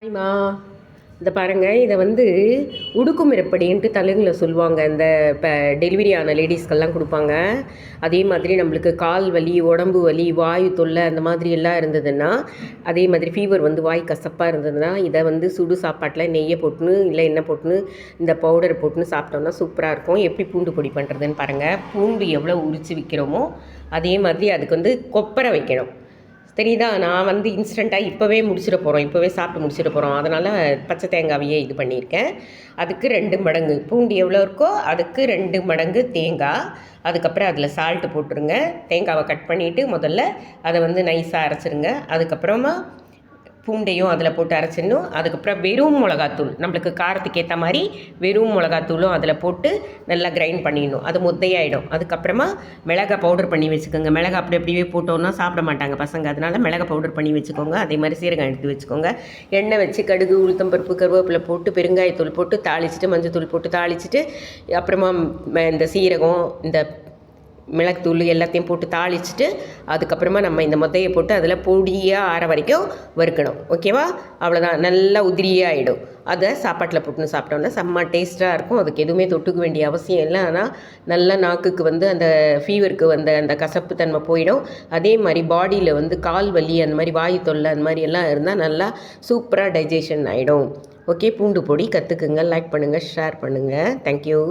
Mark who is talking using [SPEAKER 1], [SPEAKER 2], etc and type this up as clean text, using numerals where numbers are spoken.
[SPEAKER 1] சரிம்மா, இந்த பாருங்கள், இதை வந்து உடுக்குமிரப்படின்ட்டு தெலுங்கில் சொல்லுவாங்க. இந்த இப்போ டெலிவரி ஆன லேடிஸ்க்கெல்லாம் கொடுப்பாங்க. அதே மாதிரி நம்மளுக்கு கால் வலி, உடம்பு வலி, வாயு தொல்லை அந்த மாதிரி எல்லாம் இருந்ததுன்னா, அதே மாதிரி ஃபீவர் வந்து வாய் கசப்பாக இருந்ததுன்னா, இதை வந்து சுடு சாப்பாட்டில் நெய்யை போட்டுன்னு இல்லை எண்ணெய் போட்டுன்னு இந்த பவுடரை போட்டுன்னு சாப்பிட்டோம்னா சூப்பராக இருக்கும். எப்படி பூண்டு பொடி பண்ணுறதுன்னு பாருங்கள். பூண்டு எவ்வளோ உரித்து விற்கிறோமோ அதே மாதிரி அதுக்கு வந்து கொப்பரை வைக்கணும். தெரியுதா? நான் வந்து இன்ஸ்டண்ட்டாக இப்போவே முடிச்சிட போகிறோம், இப்போவே சாப்பிட்டு முடிச்சிட போகிறோம். அதனால் பச்சை தேங்காவையே இது பண்ணியிருக்கேன். அதுக்கு 2 மடங்கு பூண்டு எவ்வளோ இருக்கோ அதுக்கு 2 மடங்கு தேங்காய். அதுக்கப்புறம் அதில் சால்ட்டு போட்டுருங்க. தேங்காவை கட் பண்ணிவிட்டு முதல்ல அதை வந்து நைஸாக அரைச்சிருங்க. அதுக்கப்புறமா பூண்டையும் அதில் போட்டு அரைச்சிடணும். அதுக்கப்புறம் வெறும் மிளகாத்தூள், நம்மளுக்கு காரத்துக்கு ஏற்ற மாதிரி வெறும் மிளகாத்தூளும் அதில் போட்டு நல்லா கிரைண்ட் பண்ணிடணும். அது முத்தையாயிடும். அதுக்கப்புறமா மிளகாய் பவுடர் பண்ணி வச்சுக்கோங்க. மிளகாய் அப்படியே போட்டோன்னா சாப்பிட மாட்டாங்க பசங்க, அதனால் மிளகாய் பவுடர் பண்ணி வச்சுக்கோங்க. அதே மாதிரி சீரகம் எடுத்து வச்சுக்கோங்க. எண்ணெய் வச்சு கடுகு, உளுத்தம்பருப்பு, கருவேப்பிலை போட்டு பெருங்காயத்தூள் போட்டு தாளிச்சிட்டு, மஞ்சத்தூள் போட்டு தாளிச்சிட்டு, அப்புறமா இந்த சீரகம், இந்த மிளகுத்தூள் எல்லாத்தையும் போட்டு தாளிச்சிட்டு, அதுக்கப்புறமா நம்ம இந்த மொத்தையை போட்டு அதில் பொடியாக ஆற வரைக்கும் வறுக்கணும். ஓகேவா? அவ்வளோதான். நல்லா உதிரியாக ஆகிடும். அதை சாப்பாட்டில் போட்டுன்னு சாப்பிட்டோன்னா செம்ம டேஸ்ட்டாக இருக்கும். அதுக்கு எதுவுமே தொட்டுக்க வேண்டிய அவசியம் இல்லை. ஆனால் நல்லா நாக்குக்கு வந்து அந்த ஃபீவருக்கு வந்த அந்த கசப்பு தன்மை போயிடும். அதே மாதிரி பாடியில் வந்து கால் வலி, அந்த மாதிரி வாயு தொல்லை அந்த மாதிரி எல்லாம் இருந்தால் நல்லா சூப்பராக டைஜஷன் ஆகிடும். ஓகே, பூண்டு பொடி கற்றுக்குங்க. லைக் பண்ணுங்கள், ஷேர் பண்ணுங்கள். தேங்க்யூ.